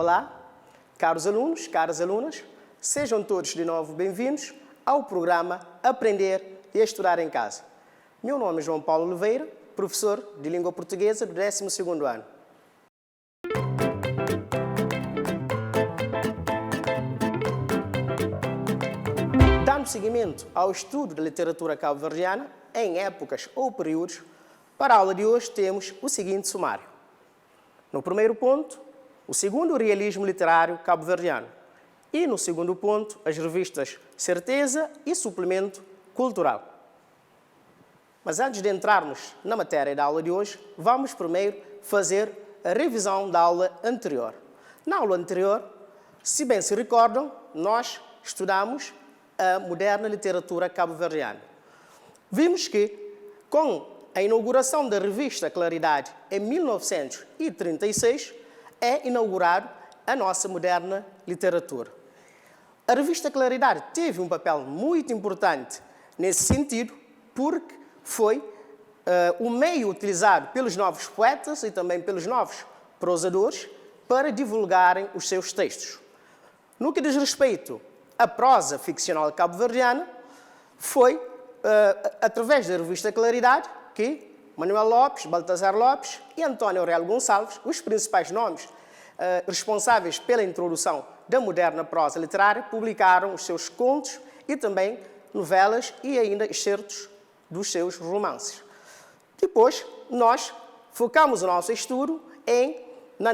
Olá, caros alunos, caras alunas, sejam todos de novo bem-vindos ao programa Aprender e Estudar em Casa. Meu nome é João Paulo Oliveira, professor de Língua Portuguesa do 12º ano. Dando seguimento ao estudo da literatura cabo-verdiana em épocas ou períodos, para a aula de hoje temos o seguinte sumário. No primeiro ponto, o segundo realismo literário cabo-verdiano. E no segundo ponto, as revistas Certeza e Suplemento Cultural. Mas antes de entrarmos na matéria da aula de hoje, vamos primeiro fazer a revisão da aula anterior. Na aula anterior, se bem se recordam, nós estudamos a moderna literatura cabo-verdiana. Vimos que, com a inauguração da revista Claridade em 1936, é inaugurado a nossa moderna literatura. A revista Claridade teve um papel muito importante nesse sentido, porque foi o meio utilizado pelos novos poetas e também pelos novos prosadores para divulgarem os seus textos. No que diz respeito à prosa ficcional cabo-verdiana, foi através da revista Claridade que Manuel Lopes, Baltazar Lopes e António Aurélio Gonçalves, os principais nomes responsáveis pela introdução da moderna prosa literária, publicaram os seus contos e também novelas e ainda excertos dos seus romances. Depois, nós focamos o nosso estudo na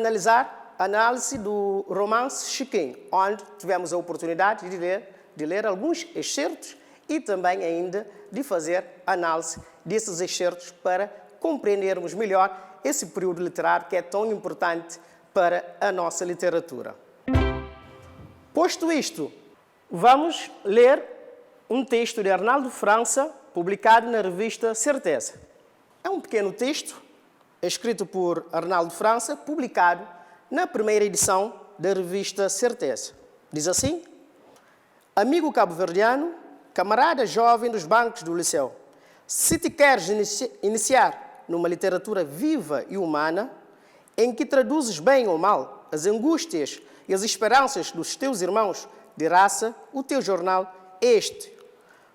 análise do romance Chiquinho, onde tivemos a oportunidade de ler alguns excertos e também ainda de fazer análise desses excertos para compreendermos melhor esse período literário que é tão importante para a nossa literatura. Posto isto, vamos ler um texto de Arnaldo França, publicado na revista Certeza. É um pequeno texto, escrito por Arnaldo França, publicado na primeira edição da revista Certeza. Diz assim: Amigo cabo-verdiano, camarada jovem dos bancos do liceu, se te queres iniciar numa literatura viva e humana, em que traduzes bem ou mal as angústias e as esperanças dos teus irmãos de raça, o teu jornal é este.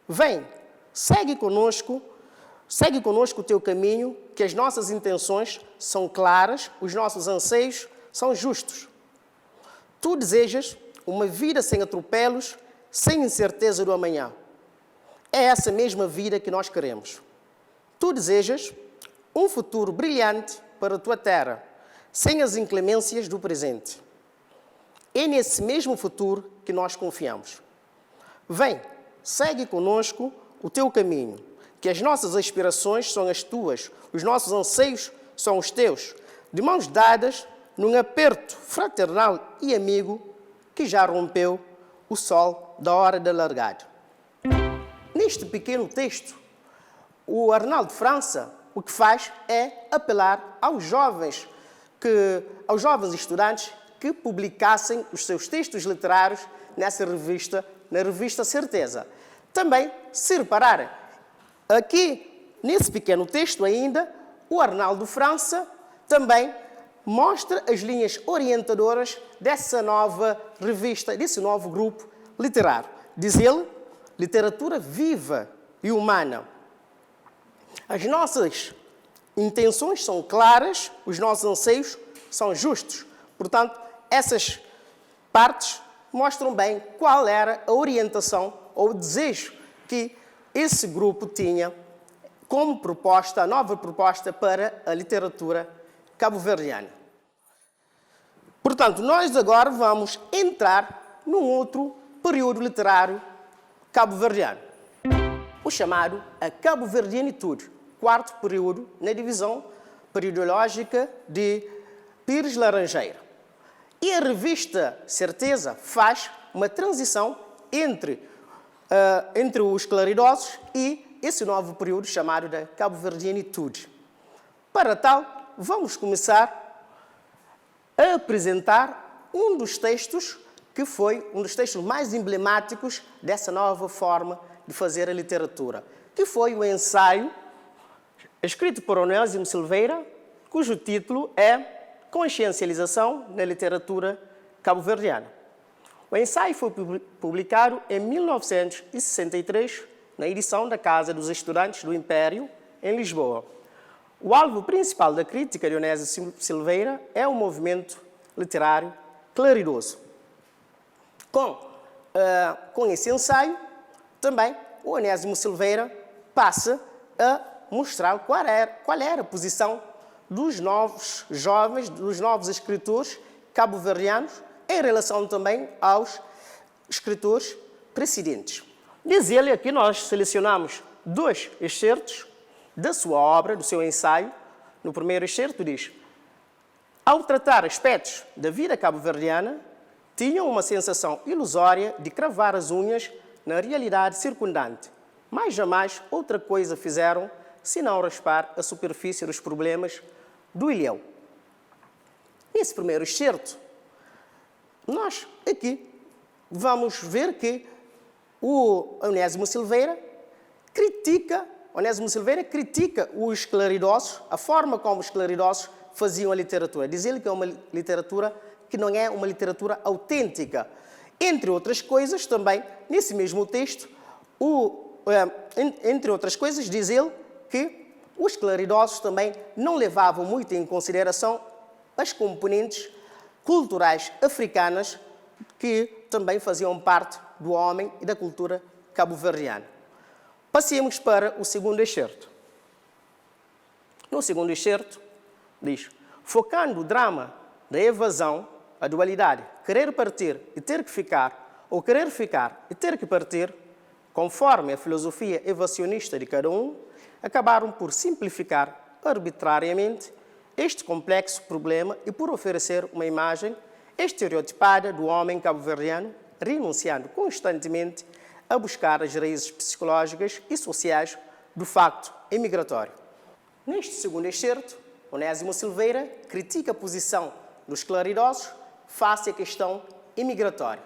Vem, segue conosco o teu caminho, que as nossas intenções são claras, os nossos anseios são justos. Tu desejas uma vida sem atropelos, sem incerteza do amanhã. É essa mesma vida que nós queremos. Tu desejas um futuro brilhante para a tua terra, sem as inclemências do presente. É nesse mesmo futuro que nós confiamos. Vem, segue conosco o teu caminho, que as nossas aspirações são as tuas, os nossos anseios são os teus, de mãos dadas num aperto fraternal e amigo que já rompeu o sol da hora da largada. Neste pequeno texto, o Arnaldo França o que faz é apelar aos jovens estudantes que publicassem os seus textos literários na revista Certeza. Também, se repararem, aqui, nesse pequeno texto ainda, o Arnaldo França também mostra as linhas orientadoras dessa nova revista, desse novo grupo literário. Diz ele, literatura viva e humana. As nossas intenções são claras, os nossos anseios são justos. Portanto, essas partes mostram bem qual era a orientação ou o desejo que esse grupo tinha como proposta, a nova proposta para a literatura cabo-verdiana. Portanto, nós agora vamos entrar num outro período literário cabo-verdiano, o chamado a cabo-verdianitude, quarto período na divisão periodológica de Pires Laranjeira. E a revista Certeza faz uma transição entre os claridosos e esse novo período chamado da cabo-verdianitude. Para tal, vamos começar a apresentar um dos textos que foi um dos textos mais emblemáticos dessa nova forma de fazer a literatura, que foi o ensaio escrito por Onésimo Silveira, cujo título é Consciencialização na Literatura cabo-verdiana. O ensaio foi publicado em 1963, na edição da Casa dos Estudantes do Império, em Lisboa. O alvo principal da crítica de Onésimo Silveira é o movimento literário claridoso. Com esse ensaio, também o Onésimo Silveira passa a mostrar qual era a posição dos novos jovens, dos novos escritores cabo-verdianos em relação também aos escritores precedentes. Diz ele, aqui nós selecionamos 2 excertos da sua obra, do seu ensaio. No primeiro excerto diz: ao tratar aspectos da vida cabo-verdiana, tinham uma sensação ilusória de cravar as unhas na realidade circundante, mas jamais outra coisa fizeram senão raspar a superfície dos problemas do ilhéu. Nesse primeiro excerto, nós aqui vamos ver que o Onésimo Silveira critica os claridosos, a forma como os claridosos faziam a literatura. Diz ele que é uma literatura que não é uma literatura autêntica. Entre outras coisas, também, nesse mesmo texto, entre outras coisas, diz ele que os claridosos também não levavam muito em consideração as componentes culturais africanas que também faziam parte do homem e da cultura cabo-verdiana. Passemos para o segundo excerto. No segundo excerto, diz: focando o drama da evasão, a dualidade, querer partir e ter que ficar, ou querer ficar e ter que partir, conforme a filosofia evacionista de cada um, acabaram por simplificar arbitrariamente este complexo problema e por oferecer uma imagem estereotipada do homem cabo-verdiano, renunciando constantemente a buscar as raízes psicológicas e sociais do facto imigratório. Neste segundo excerto, Onésimo Silveira critica a posição dos claridosos face à questão imigratória.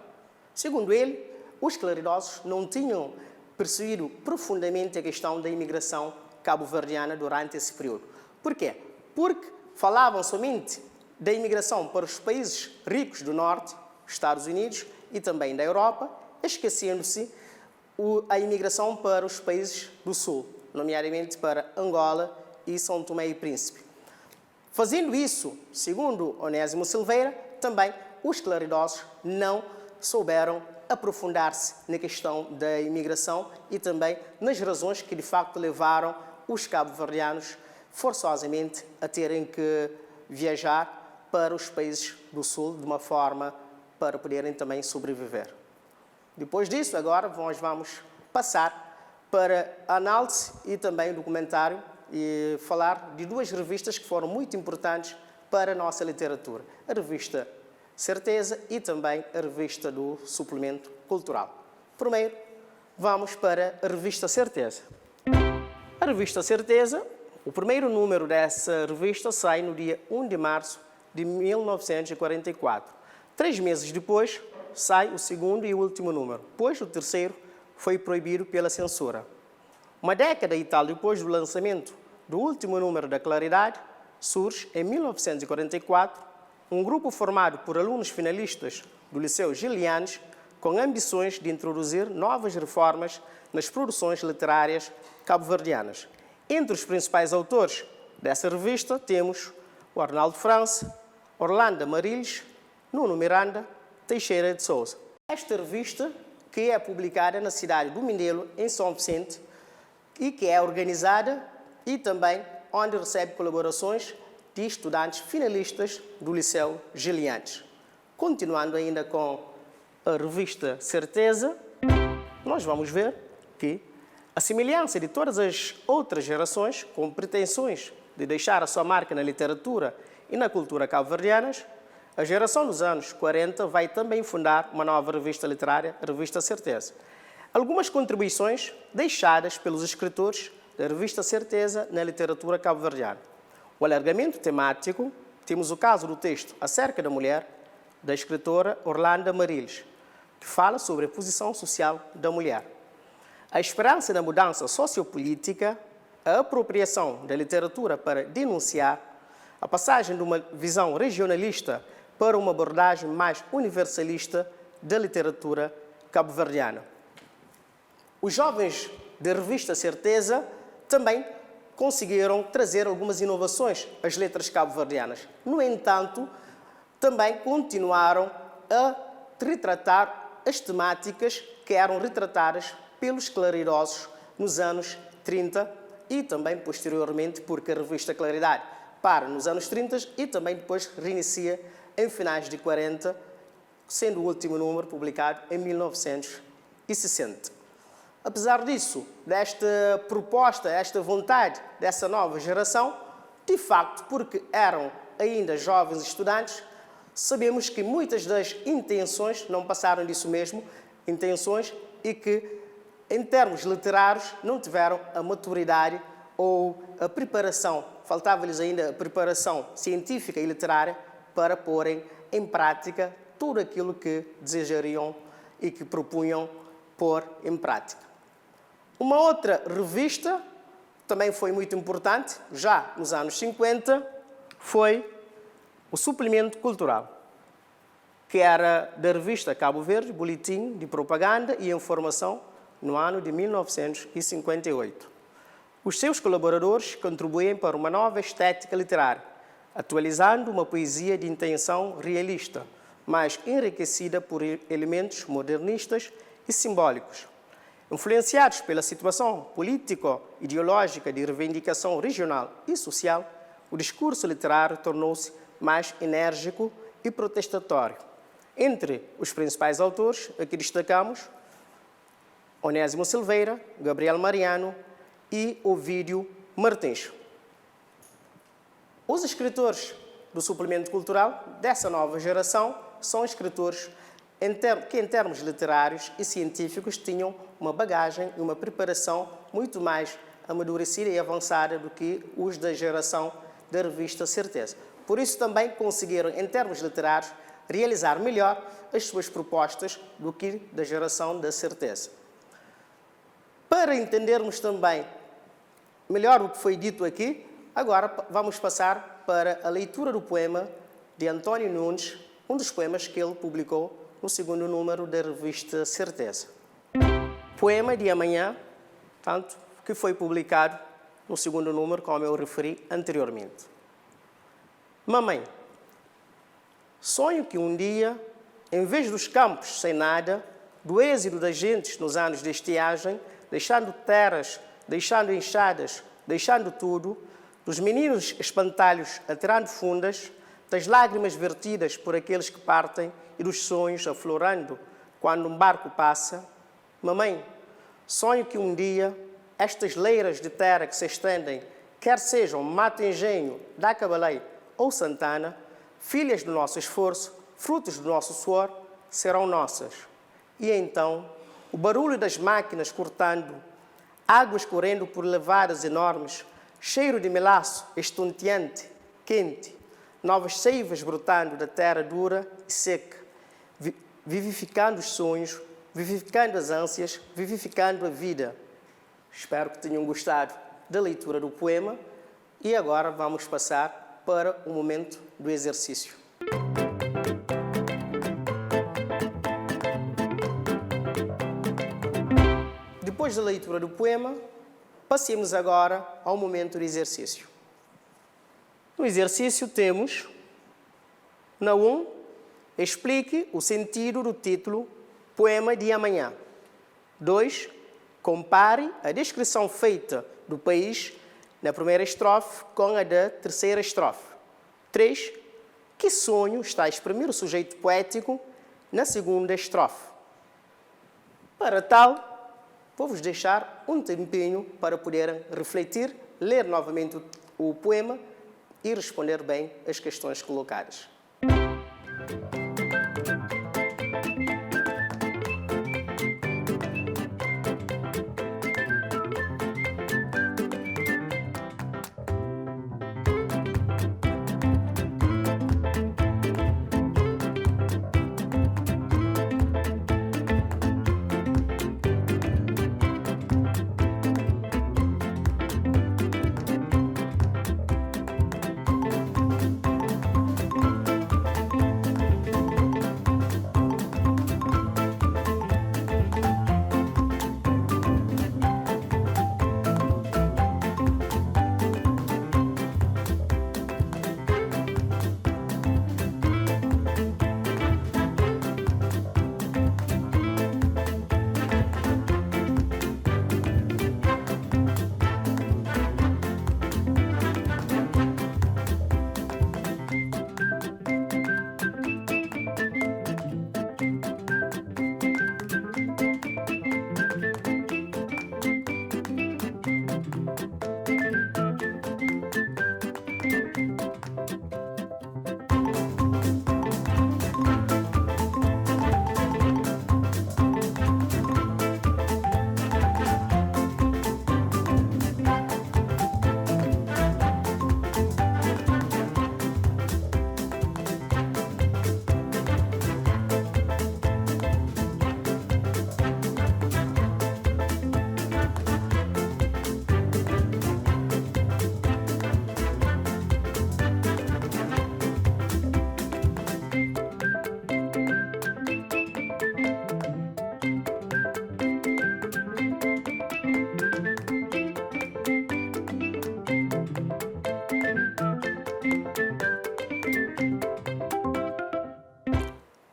Segundo ele, os claridosos não tinham percebido profundamente a questão da imigração cabo-verdiana durante esse período. Por quê? Porque falavam somente da imigração para os países ricos do Norte, Estados Unidos e também da Europa, esquecendo-se a imigração para os países do Sul, nomeadamente para Angola e São Tomé e Príncipe. Fazendo isso, segundo Onésimo Silveira, também os claridosos não souberam aprofundar-se na questão da imigração e também nas razões que de facto levaram os cabo-verdianos forçosamente a terem que viajar para os países do Sul de uma forma para poderem também sobreviver. Depois disso, agora nós vamos passar para a análise e também o documentário e falar de 2 revistas que foram muito importantes para a nossa literatura. A revista Certeza e também a revista do Suplemento Cultural. Primeiro, vamos para a revista Certeza. A revista Certeza, o primeiro número dessa revista sai no dia 1 de março de 1944. 3 meses depois, sai o segundo e último número, pois o terceiro foi proibido pela censura. Uma década e tal depois do lançamento do último número da Claridade, surge, em 1944, um grupo formado por alunos finalistas do Liceu Gilianes com ambições de introduzir novas reformas nas produções literárias cabo-verdianas. Entre os principais autores dessa revista temos o Arnaldo França, Orlando Amarilis, Nuno Miranda, Teixeira de Sousa. Esta revista, que é publicada na cidade do Mindelo, em São Vicente, e que é organizada e também onde recebe colaborações de estudantes finalistas do Liceu Gilianes. Continuando ainda com a revista Certeza, nós vamos ver que a semelhança de todas as outras gerações com pretensões de deixar a sua marca na literatura e na cultura cabo-verdianas, a geração dos anos 40 vai também fundar uma nova revista literária, a revista Certeza. Algumas contribuições deixadas pelos escritores da revista Certeza na literatura cabo-verdiana. O alargamento temático, temos o caso do texto Acerca da Mulher, da escritora Orlando Amarilis, que fala sobre a posição social da mulher. A esperança da mudança sociopolítica, a apropriação da literatura para denunciar, a passagem de uma visão regionalista para uma abordagem mais universalista da literatura cabo-verdiana. Os jovens da revista Certeza também conseguiram trazer algumas inovações às letras cabo-verdianas. No entanto, também continuaram a retratar as temáticas que eram retratadas pelos claridosos nos anos 30 e também posteriormente, porque a revista Claridade para nos anos 30 e também depois reinicia em finais de 40, sendo o último número publicado em 1960. Apesar disso, desta proposta, esta vontade dessa nova geração, de facto, porque eram ainda jovens estudantes, sabemos que muitas das intenções não passaram disso mesmo, intenções e que, em termos literários, não tiveram a maturidade ou a preparação, faltava-lhes ainda a preparação científica e literária para porem em prática tudo aquilo que desejariam e que propunham pôr em prática. Uma outra revista, também foi muito importante, já nos anos 50, foi o Suplemento Cultural, que era da revista Cabo Verde, Boletim de Propaganda e Informação, no ano de 1958. Os seus colaboradores contribuem para uma nova estética literária, atualizando uma poesia de intenção realista, mas enriquecida por elementos modernistas e simbólicos. Influenciados pela situação político-ideológica de reivindicação regional e social, o discurso literário tornou-se mais enérgico e protestatório. Entre os principais autores, aqui destacamos Onésimo Silveira, Gabriel Mariano e Ovídio Martins. Os escritores do Suplemento Cultural dessa nova geração são escritores que, em termos literários e científicos, tinham uma bagagem e uma preparação muito mais amadurecida e avançada do que os da geração da revista Certeza. Por isso também conseguiram, em termos literários, realizar melhor as suas propostas do que da geração da Certeza. Para entendermos também melhor o que foi dito aqui, agora vamos passar para a leitura do poema de António Nunes, um dos poemas que ele publicou no segundo número da revista Certeza. Poema de amanhã, tanto que foi publicado no segundo número, como eu referi anteriormente. Mamãe, sonho que um dia, em vez dos campos sem nada, do êxodo das gentes nos anos de estiagem, deixando terras, deixando enxadas, deixando tudo, dos meninos espantalhos atirando fundas, das lágrimas vertidas por aqueles que partem e dos sonhos aflorando quando um barco passa. Mamãe, sonho que um dia estas leiras de terra que se estendem, quer sejam Mato Engenho, Dacabalei ou Santana, filhas do nosso esforço, frutos do nosso suor, serão nossas. E então, o barulho das máquinas cortando, águas correndo por levadas enormes, cheiro de melaço estonteante, quente, novas seivas brotando da terra dura e seca, vivificando os sonhos, vivificando as ânsias, vivificando a vida. Espero que tenham gostado da leitura do poema e agora vamos passar para o momento do exercício. Depois da leitura do poema, passemos agora ao momento do exercício. No exercício temos, na 1, explique o sentido do título Poema de Amanhã. 2, compare a descrição feita do país na primeira estrofe com a da terceira estrofe. 3, que sonho está a exprimir o sujeito poético na segunda estrofe. Para tal, vou-vos deixar um tempinho para poderem refletir, ler novamente o poema e responder bem as questões colocadas.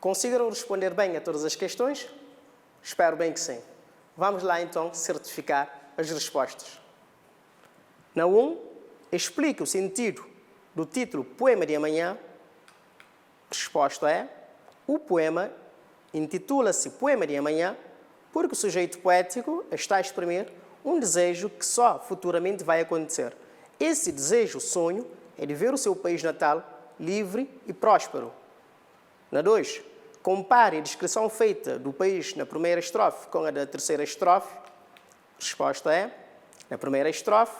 Conseguiram responder bem a todas as questões? Espero bem que sim. Vamos lá então certificar as respostas. Na 1, explique o sentido do título Poema de Amanhã. A resposta é: o poema intitula-se Poema de Amanhã porque o sujeito poético está a exprimir um desejo que só futuramente vai acontecer. Esse desejo, sonho, é de ver o seu país natal livre e próspero. Na 2, compare a descrição feita do país na primeira estrofe com a da terceira estrofe. A resposta é: na primeira estrofe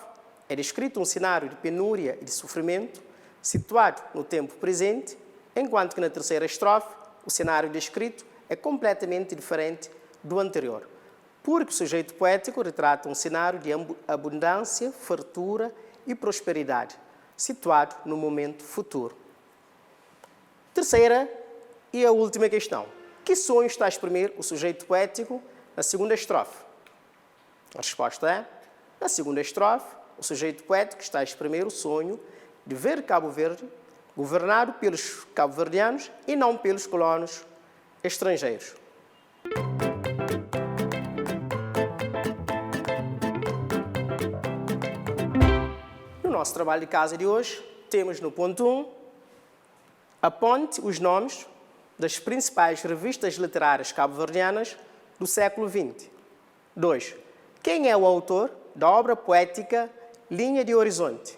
é descrito um cenário de penúria e de sofrimento situado no tempo presente, enquanto que na terceira estrofe o cenário descrito é completamente diferente do anterior, porque o sujeito poético retrata um cenário de abundância, fartura e prosperidade, situado no momento futuro. Terceira e a última questão. Que sonho está a exprimir o sujeito poético na segunda estrofe? A resposta é: na segunda estrofe, o sujeito poético está a exprimir o sonho de ver Cabo Verde governado pelos cabo-verdianos e não pelos colonos estrangeiros. No nosso trabalho de casa de hoje, temos no ponto 1, aponte os nomes das principais revistas literárias cabo-verdianas do século XX. 2. Quem é o autor da obra poética Linha de Horizonte?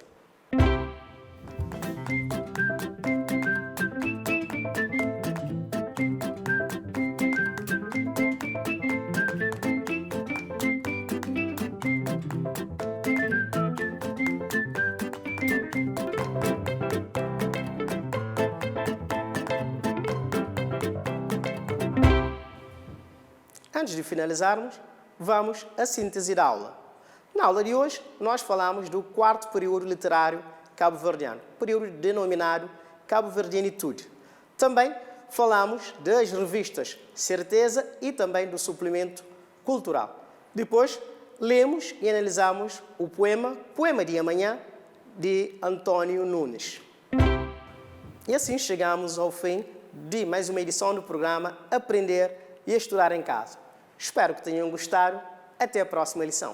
Antes de finalizarmos, vamos à síntese da aula. Na aula de hoje, nós falamos do quarto período literário cabo-verdiano, período denominado Cabo-Verdianitude. Também falamos das revistas Certeza e também do suplemento cultural. Depois, lemos e analisamos o Poema de Amanhã, de Antônio Nunes. E assim chegamos ao fim de mais uma edição do programa Aprender e Estudar em Casa. Espero que tenham gostado. Até a próxima lição.